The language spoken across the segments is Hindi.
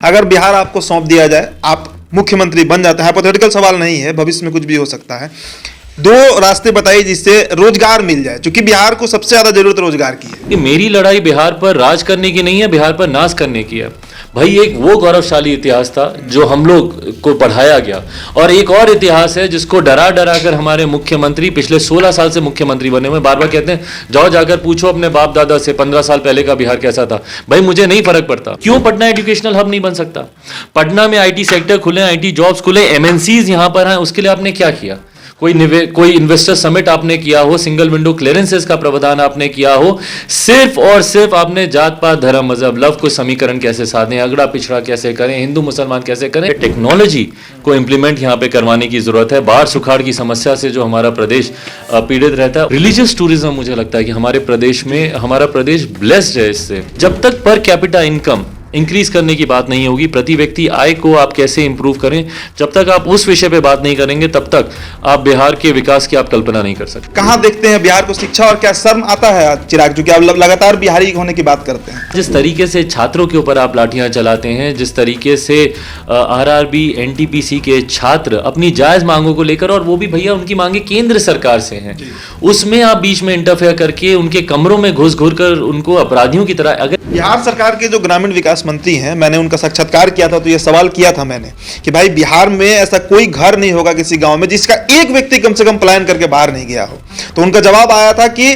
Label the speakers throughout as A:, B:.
A: अगर बिहार आपको सौंप दिया जाए, आप मुख्यमंत्री बन जाते हैं, हाइपोथेटिकल सवाल नहीं है, भविष्य में कुछ भी हो सकता है, दो रास्ते बताइए जिससे रोजगार मिल जाए, क्योंकि बिहार को सबसे ज्यादा जरूरत रोजगार की है।
B: कि मेरी लड़ाई बिहार पर राज करने की नहीं है, बिहार पर नाश करने की है। भाई एक वो गौरवशाली इतिहास था जो हम लोग को पढ़ाया गया, और एक और इतिहास है जिसको डरा डरा कर हमारे मुख्यमंत्री पिछले 16 साल से मुख्यमंत्री बने हुए बार बार कहते हैं जाओ जाकर पूछो अपने बाप दादा से 15 साल पहले का बिहार कैसा था। भाई मुझे नहीं फर्क पड़ता। क्यों पटना एजुकेशनल हब नहीं बन सकता? पटना में आईटी सेक्टर खुले, आईटी जॉब्स खुले, एमएनसीज यहां पर हैं, उसके लिए आपने क्या किया? कोई इन्वेस्टर समिट आपने किया हो, सिंगल विंडो क्लियरेंसेस का प्रावधान आपने किया हो, सिर्फ और सिर्फ आपने जात पात धर्म मजहब लव को समीकरण कैसे साधें, अगड़ा पिछड़ा कैसे करें, हिंदू मुसलमान कैसे करें, टेक्नोलॉजी को इंप्लीमेंट यहां पे करवाने की जरूरत है। बाढ़ सुखाड़ की समस्या से जो हमारा प्रदेश पीड़ित रहता है, रिलीजियस टूरिज्म, मुझे लगता है कि हमारे प्रदेश में हमारा प्रदेश ब्लेस्ड है इससे। जब तक पर कैपिटा इनकम इंक्रीज करने की बात नहीं होगी, प्रति व्यक्ति आय को आप कैसे इंप्रूव करें, जब तक आप उस विषय पे बात नहीं करेंगे तब तक आप बिहार के विकास की आप कल्पना नहीं कर सकते।
A: कहां देखते हैं बिहार को शिक्षा, और क्या शर्म आता है चिराग, जो कि आप लगातार बिहारी होने की बात करते हैं?
B: जिस तरीके से छात्रों के ऊपर आप लाठियां चलाते हैं, जिस तरीके से आरआरबी एनटीपीसी के छात्र अपनी जायज मांगों को लेकर, और वो भी भैया उनकी मांगे केंद्र सरकार से हैं, उसमें आप बीच में इंटरफेयर करके उनके कमरों में घुस कर उनको अपराधियों की तरह। अगर
A: बिहार सरकार के जो ग्रामीण विकास मंत्री हैं, मैंने उनका साक्षात्कार किया था तो ये सवाल किया था मैंने कि भाई बिहार में ऐसा कोई घर नहीं होगा किसी गांव में जिसका एक व्यक्ति कम से कम पलायन करके बाहर नहीं गया हो। तो उनका जवाब आया था कि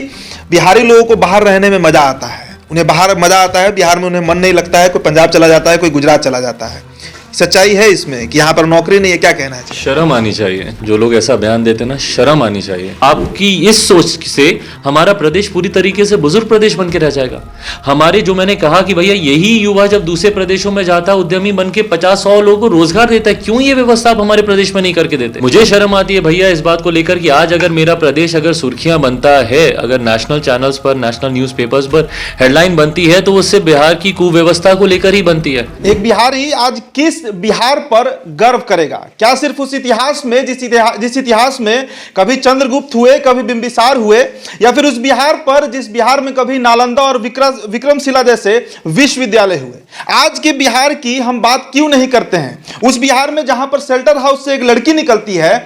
A: बिहारी लोगों को बाहर रहने में मजा आता है, उन्हें बाहर मजा आता है, बिहार में उन्हें मन नहीं लगता है, कोई पंजाब चला जाता है, कोई गुजरात चला जाता है। सच्चाई है इसमें कि यहाँ पर नौकरी नहीं है, क्या कहना है?
B: शर्म आनी चाहिए जो लोग ऐसा बयान देते ना, शर्म आनी चाहिए। आपकी इस सोच से हमारा प्रदेश पूरी तरीके से बुजुर्ग प्रदेश बन के रह जाएगा। हमारे जो मैंने कहा कि भैया यही युवा जब दूसरे प्रदेशों में जाता है, उद्यमी बन के 50-100 लोगों को रोजगार देता है, क्यों ये व्यवस्था आप हमारे प्रदेश में नहीं करके देते? मुझे शर्म आती है भैया इस बात को लेकर कि आज अगर मेरा प्रदेश अगर सुर्खियां बनता है, अगर नेशनल चैनल्स पर, नेशनल न्यूज़पेपर्स पर हेडलाइन बनती है, तो उससे बिहार की कुव्यवस्था को लेकर ही बनती है।
A: एक बिहारी आज किस बिहार पर गर्व करेगा? क्या सिर्फ उस इतिहास में जिस इतिहास में कभी चंद्रगुप्त हुए, कभी बिंबिसार हुए, या फिर उस बिहार पर जिस बिहार में कभी नालंदा और विक्रमशिला जैसे विश्वविद्यालय हुए? आज के बिहार की हम बात क्यों नहीं करते हैं? उस बिहार में जहां पर शेल्टर हाउस से एक लड़की निकलती है,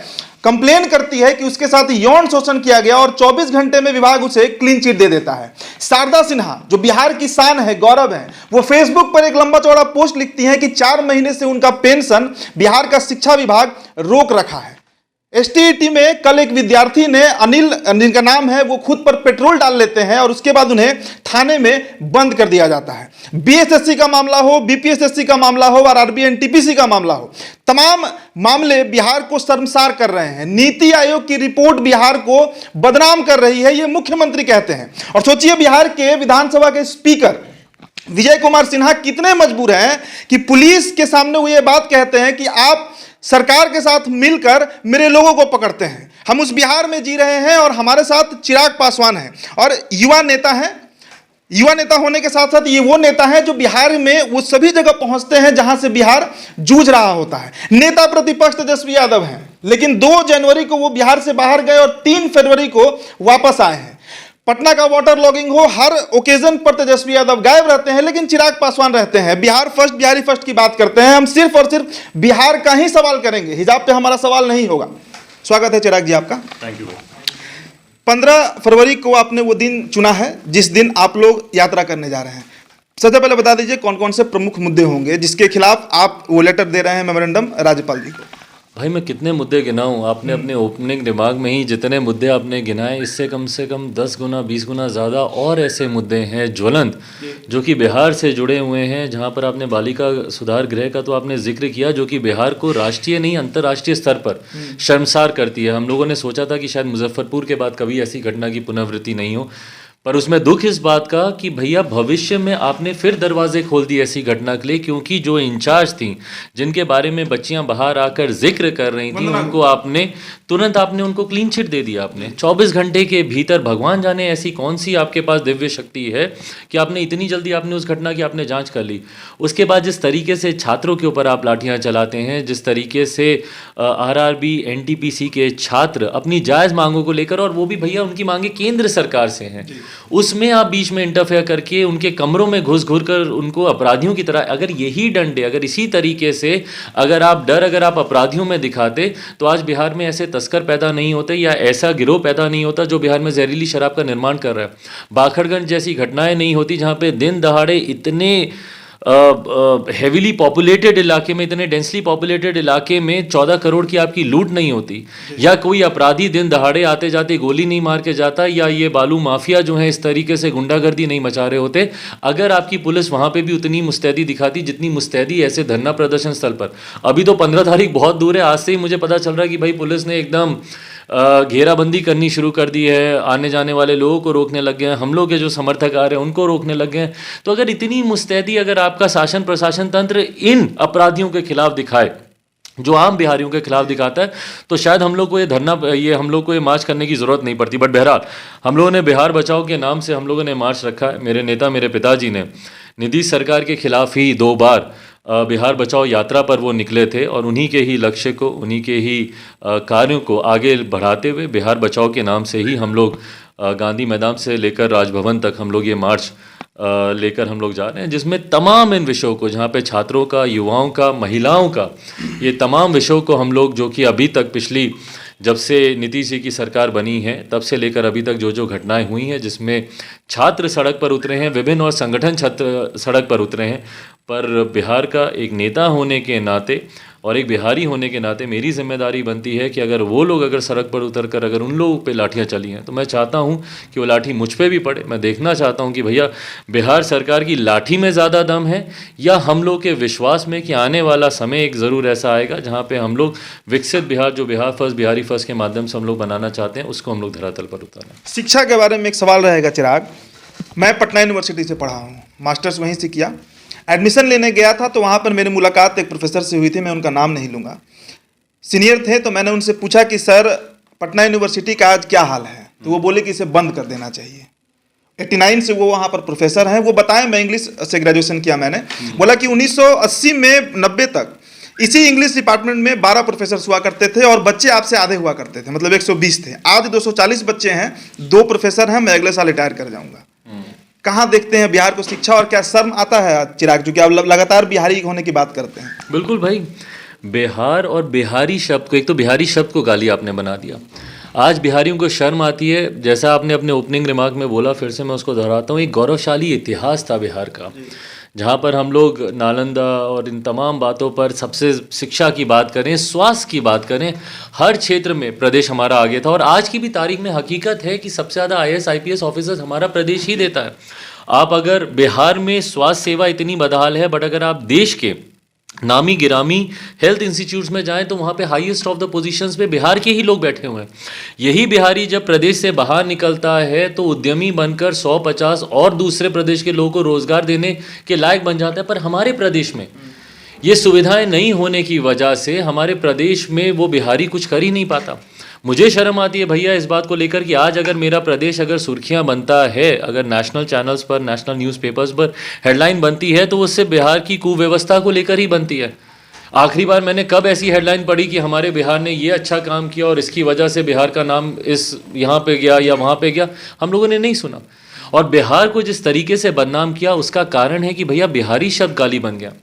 A: कंप्लेन करती है कि उसके साथ यौन शोषण किया गया, और 24 घंटे में विभाग उसे क्लीन चिट दे देता है। शारदा सिन्हा जो बिहार की शान है, गौरव है, वो फेसबुक पर एक लंबा चौड़ा पोस्ट लिखती हैं कि 4 महीने से उनका पेंशन बिहार का शिक्षा विभाग रोक रखा है। एसटीईटी में कल एक विद्यार्थी ने, अनिल जिनका नाम है, वो खुद पर पेट्रोल डाल लेते हैं और उसके बाद उन्हें थाने में बंद कर दिया जाता है। बीएसएससी का मामला हो, बीपीएसएससी का मामला हो, आरआरबी एनटीपीसी का मामला हो, तमाम मामले बिहार को शर्मसार कर रहे हैं। नीति आयोग की रिपोर्ट बिहार को बदनाम कर रही है, ये मुख्यमंत्री कहते हैं। और सोचिए बिहार के विधानसभा के स्पीकर विजय कुमार सिन्हा कितने मजबूर हैं कि पुलिस के सामने वो ये बात कहते हैं कि आप सरकार के साथ मिलकर मेरे लोगों को पकड़ते हैं। हम उस बिहार में जी रहे हैं और हमारे साथ चिराग पासवान हैं और युवा नेता हैं। युवा नेता होने के साथ साथ ये वो नेता हैं जो बिहार में वो सभी जगह पहुंचते हैं जहां से बिहार जूझ रहा होता है। नेता प्रतिपक्ष तेजस्वी यादव हैं, लेकिन 2 जनवरी को वो बिहार से बाहर गए और 3 फरवरी को वापस आए हैं। पटना का वाटर लॉगिंग हो, हर ओकेजन पर तेजस्वी यादव गायब रहते हैं, लेकिन चिराग पासवान रहते हैं। बिहार फर्स्ट, बिहारी फर्स्ट की बात करते हैं। हम सिर्फ और सिर्फ बिहार का ही सवाल करेंगे, हिजाब पे हमारा सवाल नहीं होगा। स्वागत है चिराग जी आपका।
B: Thank you.
A: 15 फरवरी को आपने वो दिन चुना है जिस दिन आप लोग यात्रा करने जा रहे हैं। सबसे पहले बता दीजिए कौन कौन से प्रमुख मुद्दे होंगे जिसके खिलाफ आप वो लेटर दे रहे हैं, मेमोरेंडम, राज्यपाल जी को?
B: भाई मैं कितने मुद्दे गिनाऊं? आपने अपने ओपनिंग दिमाग में ही जितने मुद्दे आपने गिनाए, इससे कम से कम 10 गुना 20 गुना ज़्यादा और ऐसे मुद्दे हैं ज्वलंत जो कि बिहार से जुड़े हुए हैं। जहां पर आपने बालिका सुधार गृह का तो आपने जिक्र किया, जो कि बिहार को राष्ट्रीय नहीं अंतर्राष्ट्रीय स्तर पर शर्मसार करती है। हम लोगों ने सोचा था कि शायद मुजफ्फरपुर के बाद कभी ऐसी घटना की पुनरावृत्ति नहीं हो, पर उसमें दुख इस बात का कि भैया भविष्य में आपने फिर दरवाजे खोल दिए ऐसी घटना के लिए, क्योंकि जो इंचार्ज थी, जिनके बारे में बच्चियां बाहर आकर जिक्र कर रही थी, उनको आपने तुरंत उनको क्लीन चिट दे दिया। आपने 24 घंटे के भीतर, भगवान जाने ऐसी कौन सी आपके पास दिव्य शक्ति है कि आपने इतनी जल्दी आपने उस घटना की आपने जांच कर ली। उसके बाद जिस तरीके से छात्रों के ऊपर आप लाठियां चलाते हैं, जिस तरीके से आरआरबी एनटीपीसी के छात्र अपनी जायज़ मांगों को लेकर, और वो भी भैया उनकी मांगे केंद्र सरकार से हैं, उसमें आप बीच में इंटरफेयर करके उनके कमरों में घुस कर उनको अपराधियों की तरह, अगर यही डंडे, अगर इसी तरीके से अगर आप अपराधियों में दिखाते तो आज बिहार में ऐसे तस्कर पैदा नहीं होते या ऐसा गिरोह पैदा नहीं होता जो बिहार में जहरीली शराब का निर्माण कर रहा है। बाखड़गंज जैसी घटनाएं नहीं होती जहां पे दिन दहाड़े इतने हेविली पॉपुलेटेड इलाके में, इतने डेंसली पॉपुलेटेड इलाके में 14 करोड़ की आपकी लूट नहीं होती, या कोई अपराधी दिन दहाड़े आते जाते गोली नहीं मार के जाता, या ये बालू माफिया जो है इस तरीके से गुंडागर्दी नहीं मचा रहे होते, अगर आपकी पुलिस वहां पे भी उतनी मुस्तैदी दिखाती जितनी मुस्तैदी ऐसे धरना प्रदर्शन स्थल पर। अभी तो 15 तारीख बहुत दूर है, आज से ही मुझे पता चल रहा है कि भाई पुलिस ने एकदम घेराबंदी करनी शुरू कर दी है, आने जाने वाले लोगों को रोकने लग गए हैं, हमलों के जो समर्थक आ रहे हैं उनको रोकने लग गए हैं। तो अगर इतनी मुस्तैदी अगर आपका शासन प्रशासन तंत्र इन अपराधियों के खिलाफ दिखाए जो आम बिहारियों के खिलाफ दिखाता है, तो शायद हम लोग को हम लोग को ये मार्च करने की ज़रूरत नहीं पड़ती। बट बहरहाल हम लोगों ने बिहार बचाओ के नाम से हम लोगों ने मार्च रखा है। मेरे नेता, मेरे पिताजी ने नीतीश सरकार के खिलाफ ही 2 बार बिहार बचाओ यात्रा पर वो निकले थे, और उन्हीं के ही लक्ष्य को, उन्हीं के ही कार्यों को आगे बढ़ाते हुए बिहार बचाओ के नाम से ही हम लोग गांधी मैदान से लेकर राजभवन तक हम लोग ये मार्च लेकर हम लोग जा रहे हैं, जिसमें तमाम इन विषयों को, जहाँ पे छात्रों का, युवाओं का, महिलाओं का, ये तमाम विषयों को हम लोग, जो कि अभी तक पिछली जब से नीतीश जी की सरकार बनी है तब से लेकर अभी तक जो घटनाएं हुई हैं, जिसमें छात्र सड़क पर उतरे हैं, विभिन्न और संगठन छात्र सड़क पर उतरे हैं, पर बिहार का एक नेता होने के नाते और एक बिहारी होने के नाते मेरी जिम्मेदारी बनती है कि अगर वो लोग अगर सड़क पर उतर कर अगर उन लोगों पे लाठियां चली हैं, तो मैं चाहता हूं कि वो लाठी मुझ पे भी पड़े। मैं देखना चाहता हूं कि भैया बिहार सरकार की लाठी में ज़्यादा दम है या हम लोग के विश्वास में कि आने वाला समय एक ज़रूर ऐसा आएगा जहाँ पे हम लोग विकसित बिहार, जो बिहार फर्स्ट, बिहारी फर्स्ट के माध्यम से हम लोग बनाना चाहते हैं, उसको हम लोग धरातल पर उतारें।
A: शिक्षा के बारे में एक सवाल रहेगा चिराग। मैं पटना यूनिवर्सिटी से पढ़ा हूँ, मास्टर्स वहीं से किया। एडमिशन लेने गया था तो वहाँ पर मेरी मुलाकात एक प्रोफेसर से हुई थी, मैं उनका नाम नहीं लूँगा, सीनियर थे। तो मैंने उनसे पूछा कि सर पटना यूनिवर्सिटी का आज क्या हाल है, तो वो बोले कि इसे बंद कर देना चाहिए। 89 से वो वहाँ पर प्रोफेसर हैं, वो बताएं। मैं इंग्लिश से ग्रेजुएशन किया मैंने। बोला कि 1980 में 90 तक इसी इंग्लिश डिपार्टमेंट में 12 प्रोफेसर हुआ करते थे और बच्चे आपसे आधे हुआ करते थे, मतलब 120 थे। आज 240 बच्चे हैं, 2 प्रोफेसर हैं। मैं अगले साल रिटायर कर जाऊँगा। कहाँ देखते हैं बिहार को शिक्षा, और क्या शर्म आता है चिराग जो कि आप लगातार बिहारी होने की बात करते हैं?
B: बिल्कुल भाई, बिहार और बिहारी शब्द को, एक तो बिहारी शब्द को गाली आपने बना दिया। आज बिहारियों को शर्म आती है, जैसा आपने अपने ओपनिंग रिमार्क में बोला, फिर से मैं उसको दोहराता हूँ। एक गौरवशाली इतिहास था बिहार का, जहाँ पर हम लोग नालंदा और इन तमाम बातों पर, सबसे शिक्षा की बात करें, स्वास्थ्य की बात करें, हर क्षेत्र में प्रदेश हमारा आगे था। और आज की भी तारीख में हकीकत है कि सबसे ज़्यादा IAS IPS ऑफिसर्स हमारा प्रदेश ही देता है। आप अगर बिहार में स्वास्थ्य सेवा इतनी बदहाल है, बट अगर आप देश के नामी गिरामी हेल्थ इंस्टीट्यूट्स में जाएं तो वहाँ पे हाईएस्ट ऑफ द पोजीशंस पे बिहार के ही लोग बैठे हुए हैं। यही बिहारी जब प्रदेश से बाहर निकलता है तो उद्यमी बनकर 150 और दूसरे प्रदेश के लोगों को रोजगार देने के लायक बन जाता है। पर हमारे प्रदेश में ये सुविधाएं नहीं होने की वजह से हमारे प्रदेश में वो बिहारी कुछ कर ही नहीं पाता। मुझे शर्म आती है भैया इस बात को लेकर कि आज अगर मेरा प्रदेश अगर सुर्खियां बनता है, अगर नेशनल चैनल्स पर, नेशनल न्यूज़पेपर्स पर हेडलाइन बनती है, तो उससे बिहार की कुव्यवस्था को लेकर ही बनती है। आखिरी बार मैंने कब ऐसी हेडलाइन पढ़ी कि हमारे बिहार ने ये अच्छा काम किया और इसकी वजह से बिहार का नाम इस यहाँ पे गया या वहाँ पे गया, हम लोगों ने नहीं सुना। और बिहार को जिस तरीके से बदनाम किया उसका कारण है कि भैया बिहारी शब्द गाली बन गया।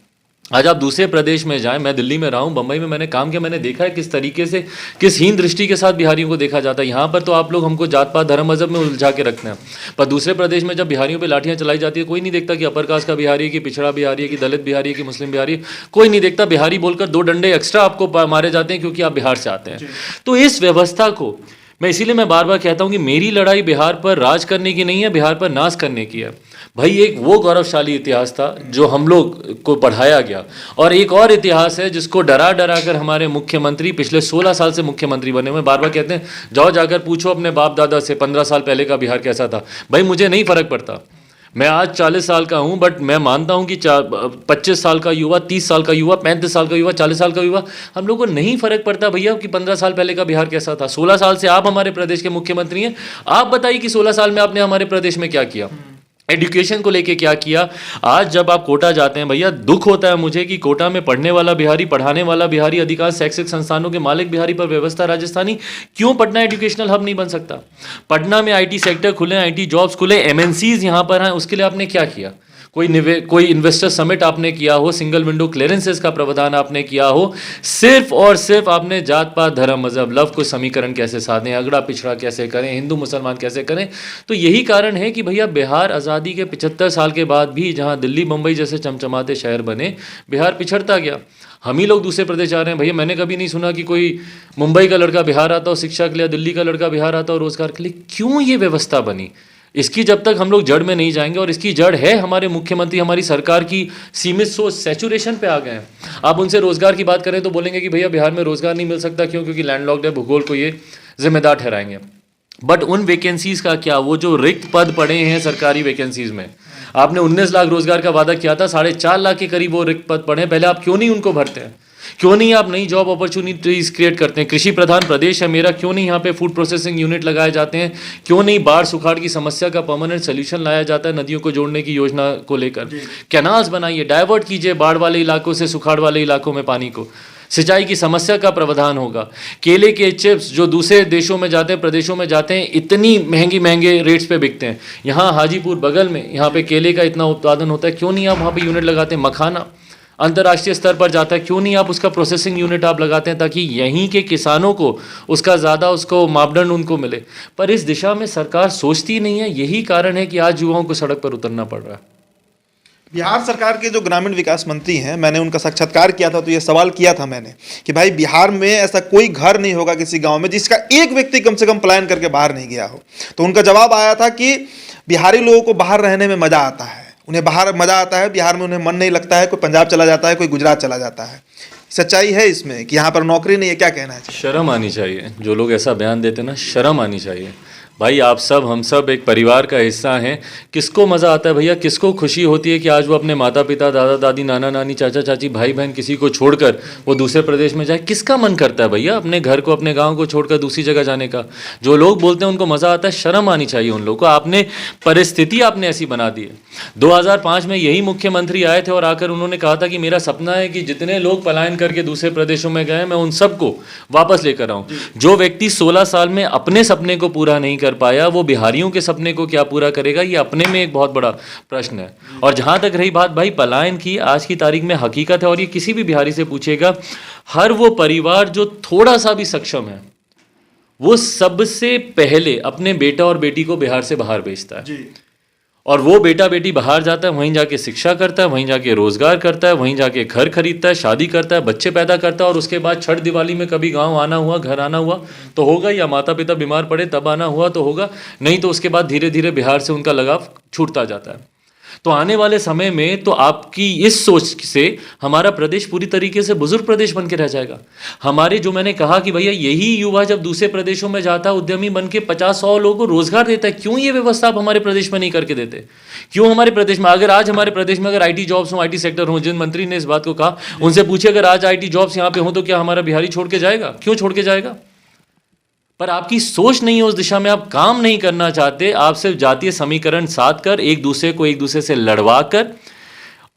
B: आज आप दूसरे प्रदेश में जाएं, मैं दिल्ली में रहा हूं, बम्बई में मैंने काम किया, मैंने देखा है किस तरीके से, किस हीन दृष्टि के साथ बिहारियों को देखा जाता है। यहाँ पर तो आप लोग हमको जात पात धर्म मजहब में उलझा के रखते हैं, पर दूसरे प्रदेश में जब बिहारियों पे लाठियां चलाई जाती है, कोई नहीं देखता कि अपर कास्ट का बिहारी है, कि पिछड़ा बिहारी है, कि दलित बिहारी है, कि मुस्लिम बिहारी है, कोई नहीं देखता। बिहारी बोलकर 2 डंडे एक्स्ट्रा आपको मारे जाते हैं क्योंकि आप बिहार से आते हैं। तो इस व्यवस्था को मैं इसीलिए मैं बार बार कहता हूं कि मेरी लड़ाई बिहार पर राज करने की नहीं है, बिहार पर नाश करने की है। भाई एक वो गौरवशाली इतिहास था जो हम लोग को पढ़ाया गया, और एक और इतिहास है जिसको डरा डरा कर हमारे मुख्यमंत्री पिछले 16 साल से मुख्यमंत्री बने हुए बार बार कहते हैं जाओ जाकर पूछो अपने बाप दादा से 15 साल पहले का बिहार कैसा था। भाई मुझे नहीं फर्क पड़ता, मैं आज 40 साल का हूं, बट मैं मानता हूं कि 25 साल का युवा, 30 साल का युवा, 35 साल का युवा, 40 साल का युवा, हम लोग को नहीं फर्क पड़ता भैया कि 15 साल पहले का बिहार कैसा था। 16 साल से आप हमारे प्रदेश के मुख्यमंत्री हैं, आप बताइए कि 16 साल में आपने हमारे प्रदेश में क्या किया। एजुकेशन को लेके क्या किया। आज जब आप कोटा जाते हैं भैया, दुख होता है मुझे कि कोटा में पढ़ने वाला बिहारी, पढ़ाने वाला बिहारी, अधिकांश शैक्षिक संस्थानों के मालिक बिहारी पर व्यवस्था राजस्थानी। क्यों पटना एजुकेशनल हब नहीं बन सकता? पटना में आईटी सेक्टर खुले, आईटी जॉब्स खुले, एमएनसीज यहाँ पर हैं, उसके लिए आपने क्या किया? कोई इन्वेस्टर समिट आपने किया हो, सिंगल विंडो क्लियरेंसेस का प्रावधान आपने किया हो, सिर्फ और सिर्फ आपने जात पात धर्म मजहब लव को समीकरण कैसे साधें, अगड़ा पिछड़ा कैसे करें, हिंदू मुसलमान कैसे करें। तो यही कारण है कि भैया बिहार आज़ादी के 75 साल के बाद भी जहां दिल्ली मुंबई जैसे चमचमाते शहर बने, बिहार पिछड़ता गया। हम ही लोग दूसरे प्रदेश जा रहे हैं। भैया मैंने कभी नहीं सुना कि कोई मुंबई का लड़का बिहार आता हो शिक्षा के लिए, दिल्ली का लड़का बिहार आता हो रोजगार के लिए। क्यों ये व्यवस्था बनी? इसकी जब तक हम लोग जड़ में नहीं जाएंगे, और इसकी जड़ है हमारे मुख्यमंत्री, हमारी सरकार की सीमित सोच, सैचुरेशन पे आ गए हैं। आप उनसे रोजगार की बात करें तो बोलेंगे कि भैया बिहार में रोजगार नहीं मिल सकता। क्यों? क्योंकि लैंडलॉक्ड है, भूगोल को ये जिम्मेदार ठहराएंगे। बट उन वैकेंसीज का क्या? वो जो रिक्त पद पड़े हैं सरकारी वैकेंसीज में, आपने 19 लाख रोजगार का वादा किया था, 4.5 लाख के करीब वो रिक्त पद पड़े हैं। पहले आप क्यों नहीं उनको भरते हैं? क्यों नहीं आप नई जॉब अपॉर्चुनिटीज क्रिएट करते हैं? कृषि प्रधान प्रदेश है मेरा, क्यों नहीं यहाँ पे फूड प्रोसेसिंग यूनिट लगाए जाते हैं? क्यों नहीं बाढ़ सुखाड़ की समस्या का परमानेंट सोल्यूशन लाया जाता है नदियों को जोड़ने की योजना को लेकर? कैनाल्स बनाइए, डाइवर्ट कीजिए बाढ़ वाले इलाकों से सुखाड़ वाले इलाकों में पानी को, सिंचाई की समस्या का प्रावधान होगा। केले के चिप्स जो दूसरे देशों में जाते हैं, प्रदेशों में जाते हैं, इतनी महंगे रेट्स पे बिकते हैं। यहाँ हाजीपुर बगल में यहाँ पे केले का इतना उत्पादन होता है, क्यों नहीं आप वहाँ पे यूनिट लगाते हैं? मखाना अंतर्राष्ट्रीय स्तर पर जाता है, क्यों नहीं आप उसका प्रोसेसिंग यूनिट आप लगाते हैं, ताकि यहीं के किसानों को उसका ज़्यादा उसको मापदंड उनको मिले। पर इस दिशा में सरकार सोचती नहीं है। यही कारण है कि आज युवाओं को सड़क पर उतरना पड़ रहा है।
A: बिहार सरकार के जो ग्रामीण विकास मंत्री हैं, मैंने उनका साक्षात्कार किया था तो ये सवाल किया था मैंने कि भाई बिहार में ऐसा कोई घर नहीं होगा किसी गांव में जिसका एक व्यक्ति कम से कम पलायन करके बाहर नहीं गया हो। तो उनका जवाब आया था कि बिहारी लोगों को बाहर रहने में मज़ा आता है, उन्हें बाहर मज़ा आता है, बिहार में उन्हें मन नहीं लगता है। कोई पंजाब चला जाता है, कोई गुजरात चला जाता है। सच्चाई है इसमें कि यहाँ पर नौकरी नहीं है। क्या कहना है?
B: शर्म आनी चाहिए जो लोग ऐसा बयान देते हैं ना, शर्म आनी चाहिए। भाई आप सब, हम सब एक परिवार का हिस्सा हैं। किसको मज़ा आता है भैया, किसको खुशी होती है कि आज वो अपने माता पिता, दादा दादी, नाना नानी, चाचा चाची, भाई बहन किसी को छोड़कर वो दूसरे प्रदेश में जाए? किसका मन करता है भैया अपने घर को, अपने गांव को छोड़कर दूसरी जगह जाने का? जो लोग बोलते हैं उनको मज़ा आता है, शर्म आनी चाहिए उन लोगों को। आपने परिस्थिति आपने ऐसी बना दी है। 2005 में यही मुख्यमंत्री आए थे और आकर उन्होंने कहा था कि मेरा सपना है कि जितने लोग पलायन करके दूसरे प्रदेशों में गए मैं उन सबको वापस लेकर आऊँ। जो व्यक्ति 16 साल में अपने सपने को पूरा नहीं कर पाया, वो बिहारियों के सपने को क्या पूरा करेगा? ये अपने में एक बहुत बड़ा प्रश्न है। और जहां तक रही बात भाई पलायन की, आज की तारीख में हकीकत है, और ये किसी भी बिहारी से पूछेगा, हर वो परिवार जो थोड़ा सा भी सक्षम है वो सबसे पहले अपने बेटा और बेटी को बिहार से बाहर भेजता है जी। और वो बेटा बेटी बाहर जाता है, वहीं जाके शिक्षा करता है, वहीं जाके रोजगार करता है, वहीं जाके घर खरीदता है, शादी करता है, बच्चे पैदा करता है, और उसके बाद छठ दिवाली में कभी गांव आना हुआ, घर आना हुआ तो होगा, या माता पिता बीमार पड़े तब आना हुआ तो होगा, नहीं तो उसके बाद धीरे धीरे बिहार से उनका लगाव छूटता जाता है। तो आने वाले समय में तो आपकी इस सोच से हमारा प्रदेश पूरी तरीके से बुजुर्ग प्रदेश बन के रह जाएगा। हमारे, जो मैंने कहा कि भैया यही युवा जब दूसरे प्रदेशों में जाता है, उद्यमी बन के 50-100 लोगों को रोजगार देता है, क्यों ये व्यवस्था आप हमारे प्रदेश में नहीं करके देते? क्यों हमारे प्रदेश में, अगर आज हमारे प्रदेश में अगर आईटी जॉब्स हो, आईटी सेक्टर हो, जिन मंत्री ने इस बात को कहा उनसे पूछिए अगर आज आईटी जॉब्स यहाँ पे हो तो क्या हमारा बिहारी छोड़ के जाएगा? क्यों छोड़ के जाएगा? पर आपकी सोच नहीं है उस दिशा में, आप काम नहीं करना चाहते। आप सिर्फ जातीय समीकरण साध कर एक दूसरे से लड़वा कर,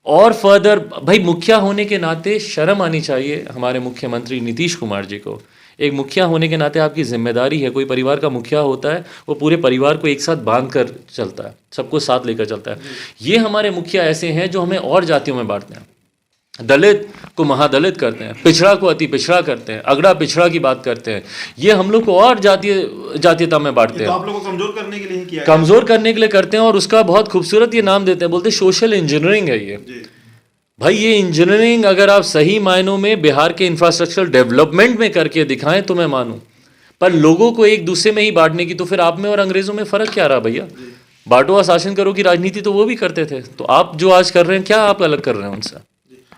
B: और फर्दर भाई मुखिया होने के नाते शर्म आनी चाहिए हमारे मुख्यमंत्री नीतीश कुमार जी को। एक मुखिया होने के नाते आपकी जिम्मेदारी है, कोई परिवार का मुखिया होता है वो पूरे परिवार को एक साथ बांध कर चलता है, सबको साथ लेकर चलता है। ये हमारे मुखिया ऐसे हैं जो हमें और जातियों में बांटते हैं, दलित को महादलित करते हैं, पिछड़ा को अति पिछड़ा करते हैं, अगड़ा पिछड़ा की बात करते हैं। ये हम लोग को और जातीयता में बांटते हैं।
A: तो आप लोगों को कमजोर करने के लिए ही किया,
B: कमजोर करने के लिए करते हैं, और उसका बहुत खूबसूरत ये नाम देते हैं, बोलते हैं सोशल इंजीनियरिंग है ये। भाई ये इंजीनियरिंग अगर आप सही मायनों में बिहार के इंफ्रास्ट्रक्चर डेवलपमेंट में करके दिखाएं तो मैं मानूं, पर लोगों को एक दूसरे में ही बांटने की, तो फिर आप में और अंग्रेजों में फर्क क्या रहा भैया? बांटो और शासन करो की राजनीति तो वो भी करते थे, तो आप जो आज कर रहे हैं क्या आप अलग कर रहे हैं उनसे?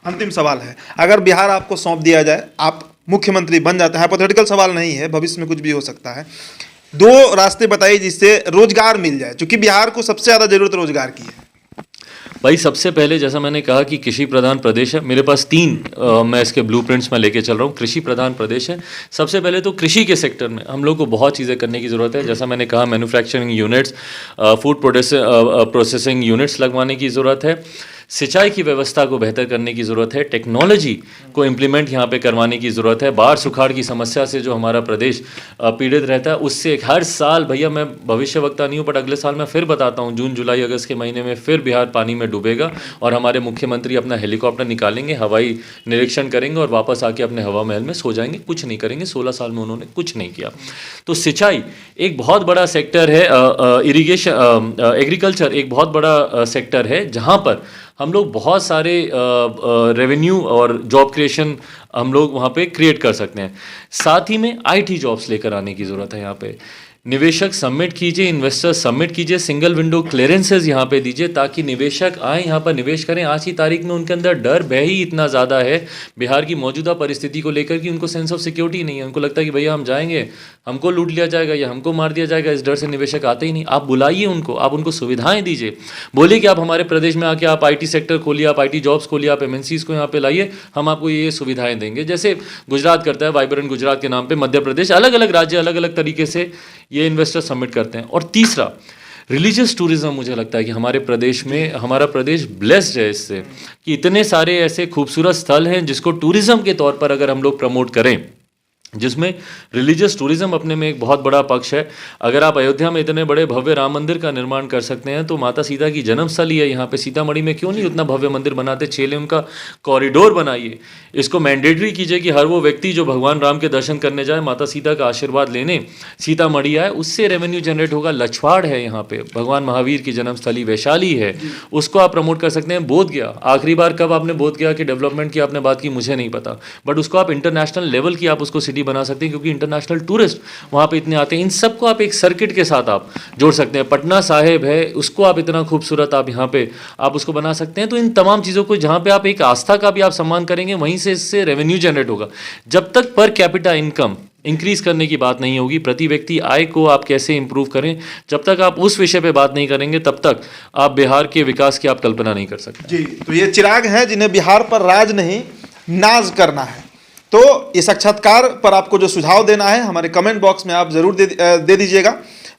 A: अंतिम सवाल है, अगर बिहार आपको सौंप दिया जाए, आप मुख्यमंत्री बन जाते हैं, हाइपोथेटिकल सवाल नहीं है, भविष्य में कुछ भी हो सकता है, 2 रास्ते बताइए जिससे रोजगार मिल जाए, क्योंकि बिहार को सबसे ज़्यादा जरूरत रोजगार की है।
B: भाई सबसे पहले जैसा मैंने कहा कि कृषि प्रधान प्रदेश है, मेरे पास मैं इसके ब्लूप्रिंट्स में लेके चल रहा हूँ। कृषि प्रधान प्रदेश है। सबसे पहले तो कृषि के सेक्टर में हम लोग को बहुत चीज़ें करने की ज़रूरत है। जैसा मैंने कहा, manufacturing units, food processing units लगवाने की ज़रूरत है। सिंचाई की व्यवस्था को बेहतर करने की ज़रूरत है। टेक्नोलॉजी को इम्प्लीमेंट यहाँ पे करवाने की ज़रूरत है। बाढ़ सुखाड़ की समस्या से जो हमारा प्रदेश पीड़ित रहता है, उससे हर साल, भैया मैं भविष्यवक्ता नहीं हूँ बट अगले साल मैं फिर बताता हूँ, जून जुलाई अगस्त के महीने में फिर बिहार पानी में डूबेगा और हमारे मुख्यमंत्री अपना हेलीकॉप्टर निकालेंगे, हवाई निरीक्षण करेंगे और वापस आके अपने हवा महल में सो जाएंगे, कुछ नहीं करेंगे। 16 साल में उन्होंने कुछ नहीं किया। तो सिंचाई एक बहुत बड़ा सेक्टर है, इरिगेशन, एग्रीकल्चर एक बहुत बड़ा सेक्टर है जहाँ पर हम लोग बहुत सारे रेवेन्यू और जॉब क्रिएशन हम लोग वहाँ पे क्रिएट कर सकते हैं। साथ ही में आईटी जॉब्स लेकर आने की ज़रूरत है। यहाँ पे निवेशक सबमिट कीजिए, इन्वेस्टर सबमिट कीजिए, सिंगल विंडो क्लियरेंसेस यहाँ पे दीजिए ताकि निवेशक आए यहाँ पर निवेश करें। आज की तारीख में उनके अंदर डर भय ही इतना ज़्यादा है बिहार की मौजूदा परिस्थिति को लेकर कि उनको सेंस ऑफ सिक्योरिटी नहीं है। उनको लगता है कि भैया हम जाएंगे, हमको लूट लिया जाएगा या हमको मार दिया जाएगा। इस डर से निवेशक आते ही नहीं। आप बुलाइए उनको, आप उनको सुविधाएं दीजिए, बोलिए कि आप हमारे प्रदेश में आके आप आईटी सेक्टर खोलिए, आप आईटी जॉब्स खोलिए, आप एमएनसीज को यहाँ पे लाइए, हम आपको ये सुविधाएं देंगे। जैसे गुजरात करता है, वाइब्रेंट गुजरात के नाम पे मध्य प्रदेश, अलग अलग राज्य अलग अलग तरीके से ये इन्वेस्टर सबमिट करते हैं। और तीसरा, रिलीजियस टूरिज्म। मुझे लगता है कि हमारे प्रदेश में, हमारा प्रदेश ब्लेस्ड है इससे कि इतने सारे ऐसे खूबसूरत स्थल हैं जिसको टूरिज्म के तौर पर अगर हम लोग प्रमोट करें, जिसमें रिलीजियस टूरिज्म अपने में एक बहुत बड़ा पक्ष है। अगर आप अयोध्या में इतने बड़े भव्य राम मंदिर का निर्माण कर सकते हैं तो माता सीता की जन्मस्थली है यहाँ पे, सीतामढ़ी में क्यों नहीं उतना भव्य मंदिर बनाते? 6 लेन का कॉरिडोर बनाइए, इसको मैंडेटरी कीजिए कि हर वो व्यक्ति जो भगवान राम के दर्शन करने जाए, माता सीता का आशीर्वाद लेने सीतामढ़ी आए, उससे रेवेन्यू जनरेट होगा। लछवाड़ है यहाँ पे, भगवान महावीर की जन्मस्थली, वैशाली है, उसको आप प्रमोट कर सकते हैं। बोध गया, आखिरी बार कब आपने बोध गया की डेवलपमेंट की आपने बात की मुझे नहीं पता, बट उसको आप इंटरनेशनल लेवल की आप उसको बना सकते हैं क्योंकि इंटरनेशनल टूरिस्ट वहां पे इतने आते हैं। इन सबको आप एक सर्किट के साथ आप जोड़ सकते हैं। पटना साहिब है, उसको आप इतना खूबसूरत आप यहाँ पे आप उसको बना सकते हैं। तो इन तमाम चीज़ों को जहाँ पे आप एक आस्था का भी आप सम्मान करेंगे, वहीं से इससे रेवेन्यू जनरेट होगा। जब तक पर कैपिटा इनकम इंक्रीज करने की बात नहीं होगी, प्रति व्यक्ति आय को आप कैसे इंप्रूव करें, जब तक आप उस विषय पे बात नहीं करेंगे तब तक आप बिहार के विकास की आप कल्पना नहीं कर सकते।
A: जी, तो ये चिराग हैं जिन्हें बिहार पर राज नहीं नाज करना है। तो इस साक्षात्कार पर आपको जो सुझाव देना है हमारे कमेंट बॉक्स में आप जरूर दे दीजिएगा।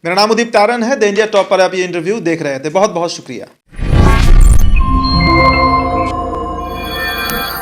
A: मेरा नाम उदीप तारन है, द इंडिया टॉप पर आप ये इंटरव्यू देख रहे थे। बहुत बहुत शुक्रिया।